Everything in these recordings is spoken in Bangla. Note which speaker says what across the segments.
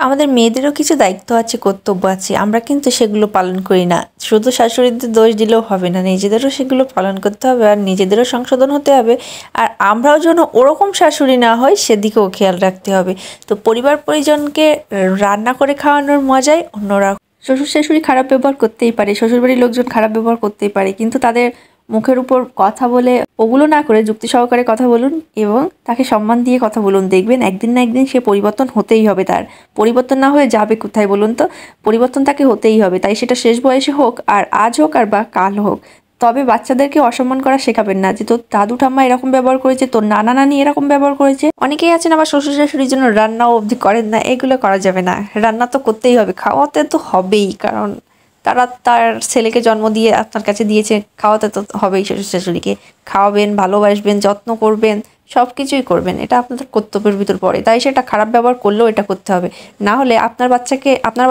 Speaker 1: আমাদের মেয়েদেরও কিছু দায়িত্ব আছে, কর্তব্য আছে, আমরা কিন্তু সেগুলো পালন করি না। শুধু শাশুড়িদের দোষ দিলেও হবে না, নিজেদেরও সেগুলো পালন করতে হবে আর নিজেদেরও সংশোধন হতে হবে। আর আমরাও যেন ওরকম শাশুড়ি না হয় সেদিকেও খেয়াল রাখতে হবে। তো পরিবার পরিজনকে রান্না করে খাওয়ানোর মজাই অন্যরকম। শ্বশুর শাশুড়ি খারাপ ব্যবহার করতেই পারে, শ্বশুরবাড়ির লোকজন খারাপ ব্যবহার করতেই পারে, কিন্তু তাদের মুখের উপর কথা বলে ওগুলো না করে যুক্তি সহকারে কথা বলুন এবং তাকে সম্মান দিয়ে কথা বলুন। দেখবেন একদিন না একদিন সে পরিবর্তন হতেই হবে। তার পরিবর্তন না হয়ে যাবে কোথায় বলুন তো? পরিবর্তন তাকে হতেই হবে, তাই সেটা শেষ বয়সে হোক আর আজ হোক আর বা কাল হোক। তবে বাচ্চাদেরকে অসম্মান করা শেখাবেন না, যে তোর দাদু ঠাম্মা এরকম ব্যবহার করেছে, তোর নানা নানি এরকম ব্যবহার করেছে। অনেকেই আছেন আবার শ্বশুর শাশুড়ির জন্য রান্নাও অবধি করেন না, এগুলো করা যাবে না। রান্না তো করতেই হবে, খাওয়াতে তো হবেই, কারণ তারা তার ছেলেকে জন্ম দিয়ে আপনার কাছে দিয়েছে, খাওয়াতে তো হবেই। শ্বশুর শাশুড়িকে খাওয়াবেন, ভালোবাসবেন, যত্ন করবেন, সব কিছুই করবেন, এটা আপনাদের কর্তব্যের ভিতর পড়ে। তাই সেটা খারাপ ব্যবহার করলেও এটা করতে হবে, না হলে আপনার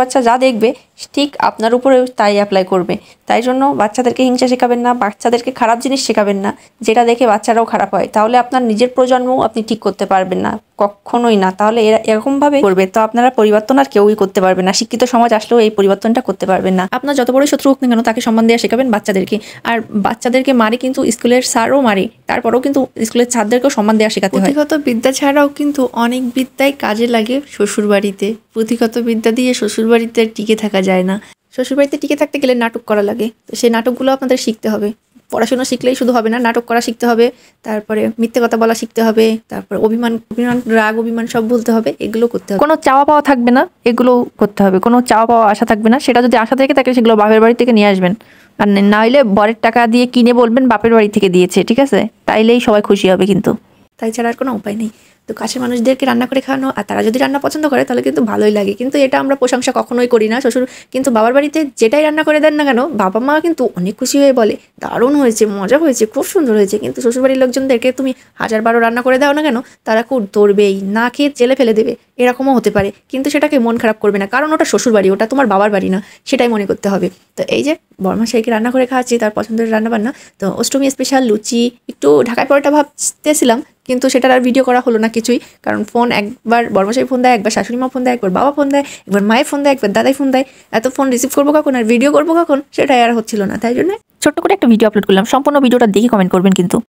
Speaker 1: বাচ্চা যা দেখবে ঠিক আপনার উপরেও তাই অ্যাপ্লাই করবে। তাই জন্য বাচ্চাদেরকে হিংসা শেখাবেন না, বাচ্চাদেরকে খারাপ জিনিস শেখাবেন না, যেটা দেখে বাচ্চারাও খারাপ হয়। তাহলে আপনার নিজের প্রজন্মও আপনি ঠিক করতে পারবেন না, কখনোই না। তাহলে এরা এরকমভাবে করবে তো আপনারা পরিবর্তন আর কেউই করতে পারবেন না। শিক্ষিত সমাজ আসলেও এই পরিবর্তনটা করতে পারবেন না। আপনার যত বড় শত্রু হোক না কেন, তাকে সম্মান দেওয়া শেখাবেন বাচ্চাদেরকে। আর বাচ্চাদেরকে মারে কিন্তু স্কুলের স্যারও মারে, তারপরেও কিন্তু স্কুলের ছাত্রদেরকেও সম্মান দেওয়া শেখাতে হয়। পুঁথিগত বিদ্যা ছাড়াও কিন্তু অনেক বিদ্যাই কাজে লাগে শ্বশুরবাড়িতে। পুঁথিগত বিদ্যা দিয়ে শ্বশুরবাড়িতে টিকে থাকা যায় না। শ্বশুরবাড়িতে টিকে থাকতে গেলে নাটক করা লাগে, তো সেই নাটকগুলো আপনাদের শিখতে হবে। পড়াশোনা শিখলেই শুধু হবে না, নাটক করা শিখতে হবে, তারপরে মিথ্যে কথা বলা শিখতে হবে, তারপরে রাগ অভিমান সব বলতে হবে, এগুলো করতে হবে। কোনো চাওয়া পাওয়া থাকবে না, এগুলো করতে হবে। কোনো চাওয়া পাওয়া আশা থাকবে না, সেটা যদি আশা থেকে থাকে সেগুলো বাপের বাড়ি থেকে নিয়ে আসবেন। আর না হলে বরের টাকা দিয়ে কিনে বলবেন বাপের বাড়ি থেকে দিয়েছে, ঠিক আছে? তাইলেই সবাই খুশি হবে কিন্তু। তাই ছাড়া আর কোনো উপায় নেই। তো কাছের মানুষদেরকে রান্না করে খাওয়ানো, আর তারা যদি রান্না পছন্দ করে তাহলে কিন্তু ভালোই লাগে। কিন্তু এটা আমরা প্রশংসা কখনোই করি না। শ্বশুর কিন্তু বাবার বাড়িতে যেটাই রান্না করে দেন না কেন, বাবা মা কিন্তু অনেক খুশি হয়ে বলে দারুণ হয়েছে, মজা হয়েছে, খুব সুন্দর হয়েছে। কিন্তু শ্বশুরবাড়ির লোকজনদেরকে তুমি 1000 রান্না করে দাও না কেন, তারা খুব ধরবেই, না খেয়ে জেলে ফেলে দেবে, এরকমও হতে পারে। কিন্তু সেটাকে মন খারাপ করবে না, কারণ ওটা শ্বশুরবাড়ি, ওটা তোমার বাবার বাড়ি না, সেটাই মনে করতে হবে। তো এই যে বরমাশাইকে রান্না করে খাওয়াচ্ছি, তার পছন্দের রান্না বান্না। তো অষ্টমী স্পেশাল লুচি, একটু ঢাকায় পরোটা ভাবতেছিলাম, কিন্তু সেটার আর ভিডিও করা হলো না কিছুই। কারণ ফোন একবার বরমাশাই ফোন দেয়, একবার শাশুড়ি মা ফোন দেয়, একবার বাবা ফোন দেয়, একবার মায়ের ফোন দেয়, একবার দাদাই ফোন দেয়। এত ফোন রিসিভ করবো কখন আর ভিডিও করবো কখন, সেটাই আর হচ্ছিল না। তাই জন্য ছোট্ট করে একটা ভিডিও আপলোড করলাম। সম্পূর্ণ ভিডিওটা দেখে কমেন্ট করবেন কিন্তু।